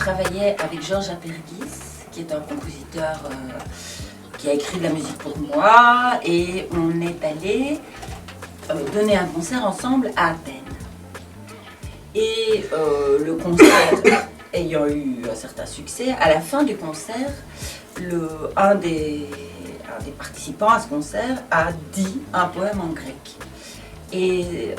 travaillais avec Georges Apergis, qui est un compositeur qui a écrit de la musique pour moi, et on est allé donner un concert ensemble à Athènes. Et le concert ayant eu un certain succès, à la fin du concert, un des participants à ce concert a dit un poème en grec. Et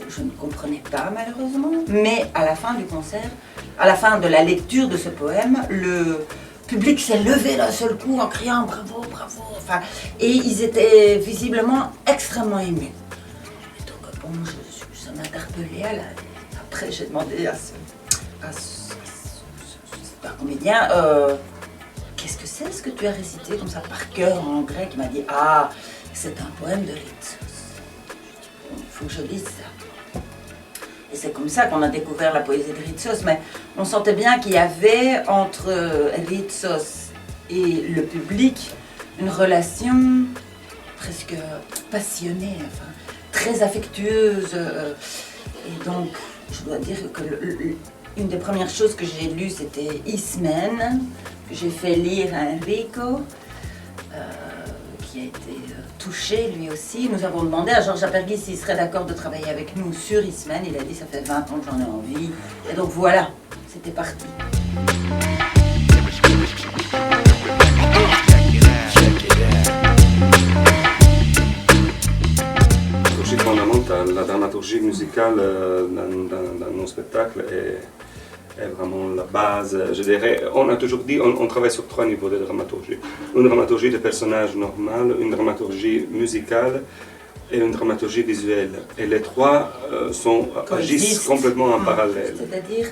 je ne comprenais pas malheureusement, mais à la fin du concert, à la fin de la lecture de ce poème, le public s'est levé d'un seul coup en criant bravo, bravo, enfin, et ils étaient visiblement extrêmement émus. Et donc bon, ça m'a interpellée. Après j'ai demandé à ce comédien, qu'est-ce que c'est ce que tu as récité comme ça par cœur en grec? Il m'a dit, ah, c'est un poème de Ritsos. Il faut que je lise ça. Et c'est comme ça qu'on a découvert la poésie de Ritsos, mais on sentait bien qu'il y avait entre Ritsos et le public une relation presque passionnée, enfin, très affectueuse. Et donc, je dois dire que une des premières choses que j'ai lues, c'était Ismène, que j'ai fait lire à Enrico, qui a été touché lui aussi. Nous avons demandé à Georges Apergis s'il serait d'accord de travailler avec nous sur Ismène. Il a dit ça fait 20 ans que j'en ai envie. Et donc voilà, c'était parti. La dramaturgie musicale dans nos spectacles est vraiment la base. Je dirais, on a toujours dit, on travaille sur 3 niveaux de dramaturgie. Une dramaturgie de personnages normal, une dramaturgie musicale et une dramaturgie visuelle. Et les 3 agissent complètement en parallèle. C'est-à-dire,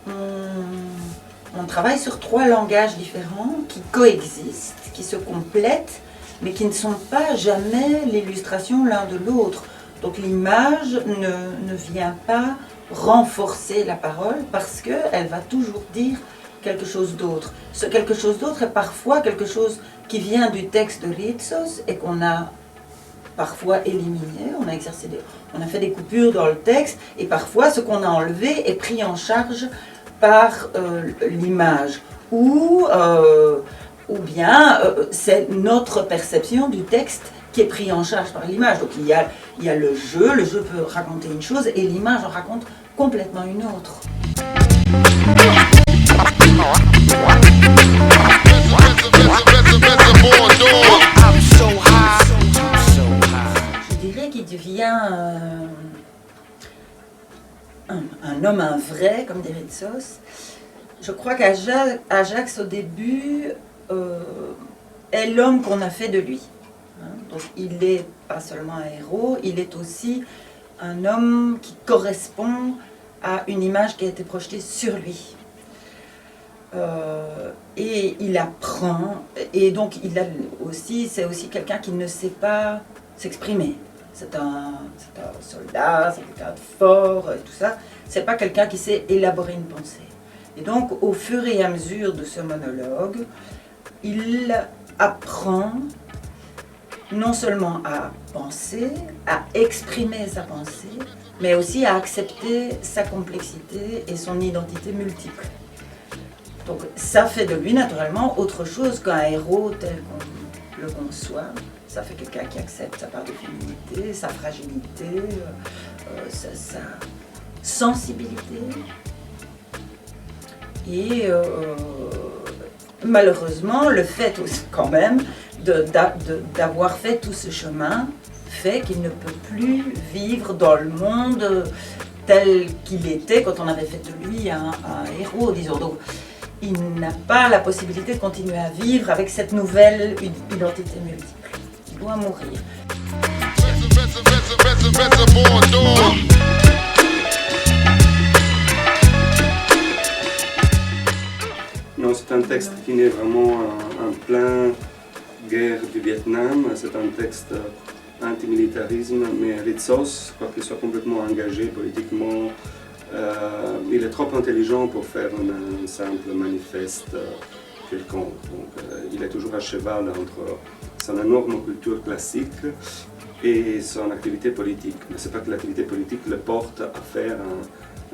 on travaille sur 3 langages différents qui coexistent, qui se complètent, mais qui ne sont pas jamais l'illustration l'un de l'autre. Donc l'image ne vient pas renforcer la parole parce qu'elle va toujours dire quelque chose d'autre. Ce quelque chose d'autre est parfois quelque chose qui vient du texte de Ritsos et qu'on a parfois éliminé, on a fait des coupures dans le texte et parfois ce qu'on a enlevé est pris en charge par l'image ou bien c'est notre perception du texte qui est pris en charge par l'image. Donc il y a le jeu peut raconter une chose et l'image en raconte complètement une autre. Je dirais qu'il devient un homme, un vrai, comme dirait Ritsos. Je crois qu'Ajax au début est l'homme qu'on a fait de lui. Donc il n'est pas seulement un héros, il est aussi un homme qui correspond à une image qui a été projetée sur lui. Et il apprend, et donc c'est aussi quelqu'un qui ne sait pas s'exprimer. C'est un soldat, c'est quelqu'un de fort, et tout ça. C'est pas quelqu'un qui sait élaborer une pensée. Et donc au fur et à mesure de ce monologue, il apprend non seulement à penser, à exprimer sa pensée, mais aussi à accepter sa complexité et son identité multiple. Donc ça fait de lui naturellement autre chose qu'un héros tel qu'on le conçoit. Ça fait quelqu'un qui accepte sa part de féminité, sa fragilité, sa sensibilité. Et malheureusement, le fait aussi, quand même d'avoir fait tout ce chemin fait qu'il ne peut plus vivre dans le monde tel qu'il était quand on avait fait de lui un héros, disons. Donc, il n'a pas la possibilité de continuer à vivre avec cette nouvelle identité multiple. Il doit mourir. Non, c'est un texte qui est vraiment en plein guerre du Vietnam. C'est un texte anti-militarisme, mais Ritsos, je crois qu'il soit complètement engagé politiquement. Il est trop intelligent pour faire un simple manifeste quelconque. Donc, il est toujours à cheval entre son énorme culture classique et son activité politique. Mais ce n'est pas que l'activité politique le porte à faire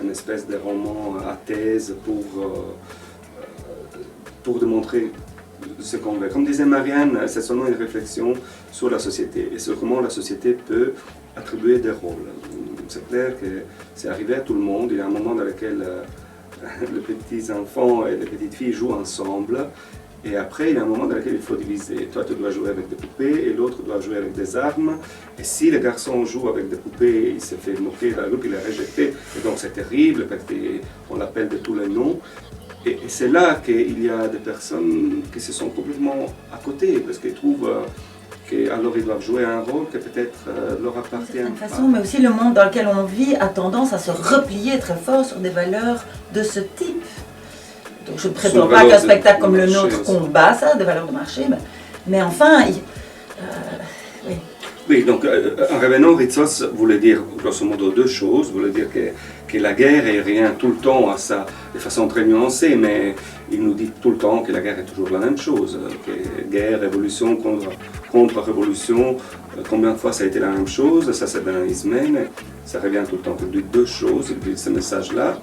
une espèce de roman à thèse pour pour démontrer ce qu'on veut. Comme disait Marianne, c'est seulement une réflexion sur la société et sur comment la société peut attribuer des rôles. C'est clair que c'est arrivé à tout le monde. Il y a un moment dans lequel les petits enfants et les petites filles jouent ensemble. Et après, il y a un moment dans lequel il faut diviser. Toi, tu dois jouer avec des poupées et l'autre doit jouer avec des armes. Et si le garçon joue avec des poupées, il se fait moquer dans le groupe, il est rejeté. Et donc c'est terrible parce qu'on l'appelle de tous les noms. Et c'est là qu'il y a des personnes qui se sont complètement à côté parce qu'ils trouvent qu'alors ils doivent jouer un rôle que peut-être leur appartient. D'une certaine façon, mais aussi le monde dans lequel on vit a tendance à se replier très fort sur des valeurs de ce type. Donc je ne prétends pas qu'un spectacle comme le nôtre combat ça, des valeurs de marché, mais enfin, oui. Oui, donc en revenant, Ritsos voulait dire grosso modo deux choses. Voulait dire que la guerre est rien tout le temps de façon très nuancée, mais il nous dit tout le temps que la guerre est toujours la même chose. Que guerre, révolution, contre-révolution, combien de fois ça a été la même chose, ça c'est dans Ismène, ça revient tout le temps. Il dit deux choses, il dit ce message-là.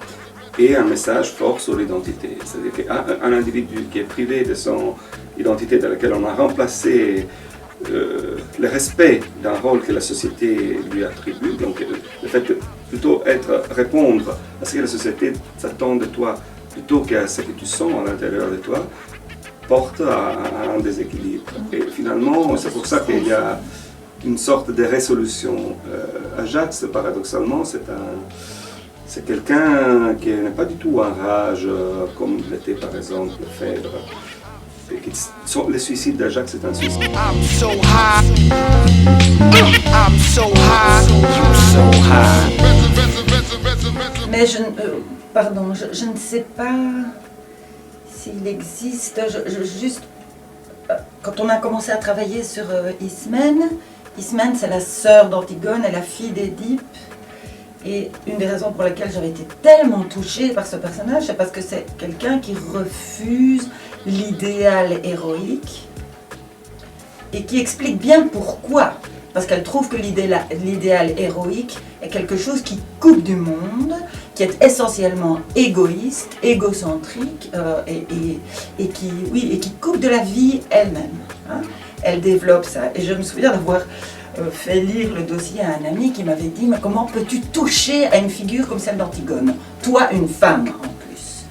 Et un message fort sur l'identité. C'est-à-dire qu'un individu qui est privé de son identité dans laquelle on a remplacé le respect d'un rôle que la société lui attribue, donc le fait de plutôt répondre à ce que la société s'attend de toi plutôt qu'à ce que tu sens à l'intérieur de toi, porte à un déséquilibre. Et finalement, c'est pour ça qu'il y a une sorte de résolution. Ajax, paradoxalement, c'est quelqu'un qui n'est pas du tout en rage, comme l'était par exemple Phèdre. Le suicide d'Ajax, c'est un suicide. I'm so high. I'm so high. You so high. Mais je ne sais pas s'il existe. Juste, quand on a commencé à travailler sur Ismène, c'est la sœur d'Antigone et la fille d'Édipe. Et une des raisons pour lesquelles j'avais été tellement touchée par ce personnage, c'est parce que c'est quelqu'un qui refuse l'idéal héroïque et qui explique bien pourquoi. Parce qu'elle trouve que l'idéal héroïque est quelque chose qui coupe du monde, qui est essentiellement égoïste, égocentrique et qui coupe de la vie elle-même. Hein. Elle développe ça. Et je me souviens d'avoir fait lire le dossier à un ami qui m'avait dit « Mais comment peux-tu toucher à une figure comme celle d'Antigone? Toi, une femme, en plus. »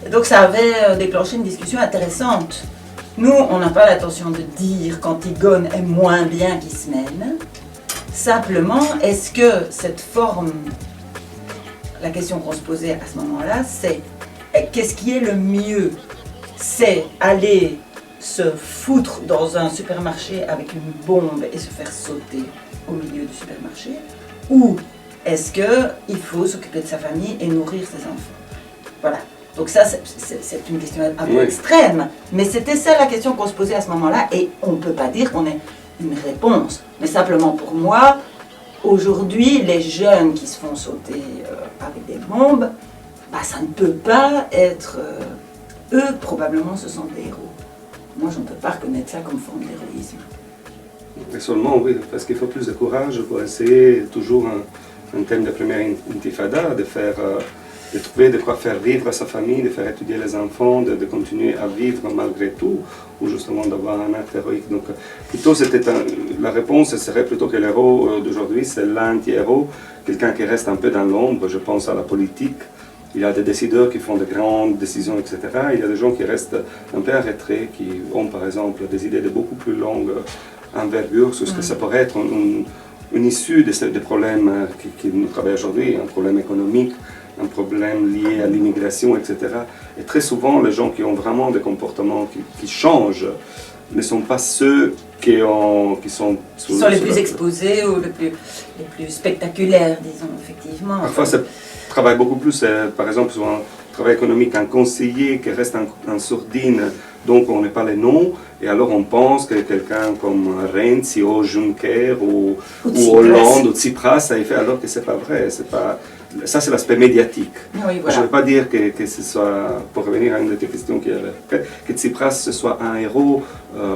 Et donc ça avait déclenché une discussion intéressante. Nous, on n'a pas l'intention de dire qu'Antigone est moins bien qu'Ismène. Simplement, est-ce que cette forme, la question qu'on se posait à ce moment-là, c'est qu'est-ce qui est le mieux? C'est aller se foutre dans un supermarché avec une bombe et se faire sauter au milieu du supermarché, ou est-ce qu'il faut s'occuper de sa famille et nourrir ses enfants? Voilà. Donc ça, c'est une question un peu extrême, mais c'était ça la question qu'on se posait à ce moment-là, et on ne peut pas dire qu'on ait une réponse. Mais simplement pour moi, aujourd'hui, les jeunes qui se font sauter avec des bombes, ça ne peut pas être... eux, probablement, ce sont des héros. Moi, je ne peux pas reconnaître ça comme forme d'héroïsme. Et seulement, oui, parce qu'il faut plus de courage pour essayer, toujours un thème de première intifada, de trouver de quoi faire vivre sa famille, de faire étudier les enfants, de continuer à vivre malgré tout, ou justement d'avoir un acte héroïque. Donc, plutôt, la réponse serait plutôt que l'héros d'aujourd'hui, c'est l'anti-héros, quelqu'un qui reste un peu dans l'ombre. Je pense à la politique. Il y a des décideurs qui font de grandes décisions, etc. Il y a des gens qui restent un peu en retrait, qui ont par exemple des idées de beaucoup plus longue envergure sur ce que ça pourrait être une issue des problèmes qui nous travaillent aujourd'hui, un problème économique, un problème lié à l'immigration, etc. Et très souvent, les gens qui ont vraiment des comportements qui changent ne sont pas ceux qui sont les plus exposés ou les plus spectaculaires, disons, effectivement. Parfois, ça travaille beaucoup plus, par exemple, sur un travail économique, un conseiller qui reste en sourdine, donc on n'est pas les noms, et alors on pense que quelqu'un comme Renzi ou Juncker ou Hollande ou Tsipras a fait, alors que c'est pas vrai. Ça, c'est l'aspect médiatique. Oui, voilà. Je ne veux pas dire que ce soit, pour revenir à une de tes questions, que Tsipras ce soit un héros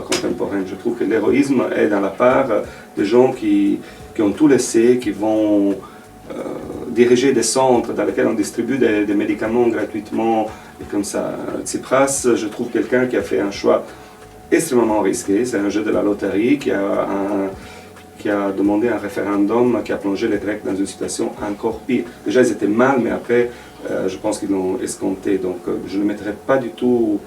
contemporain. Je trouve que l'héroïsme est dans la part de gens qui ont tout laissé, qui vont diriger des centres dans lesquels on distribue des médicaments gratuitement Et comme ça, Tsipras, je trouve quelqu'un qui a fait un choix extrêmement risqué. C'est un jeu de la loterie qui a demandé un référendum qui a plongé les Grecs dans une situation encore pire. Déjà, ils étaient mal, mais après, je pense qu'ils l'ont escompté. Donc, je ne le mettrai pas du tout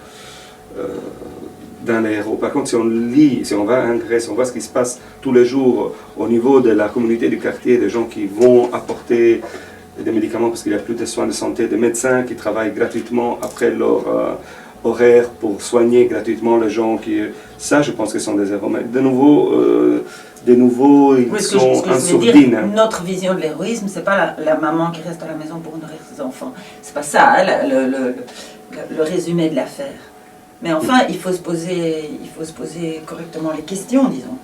dans les héros. Par contre, si on lit, si on va en Grèce, on voit ce qui se passe tous les jours au niveau de la communauté du quartier, des gens qui vont apporter des médicaments parce qu'il n'y a plus de soins de santé, des médecins qui travaillent gratuitement après leur horaire pour soigner gratuitement les gens qui... Ça, je pense que ce sont des héros. Mais de nouveau, ils sont en sourdine. Notre vision de l'héroïsme, c'est pas la maman qui reste à la maison pour nourrir ses enfants. C'est pas ça, hein, le résumé de l'affaire. Mais enfin, il faut se poser correctement les questions, disons.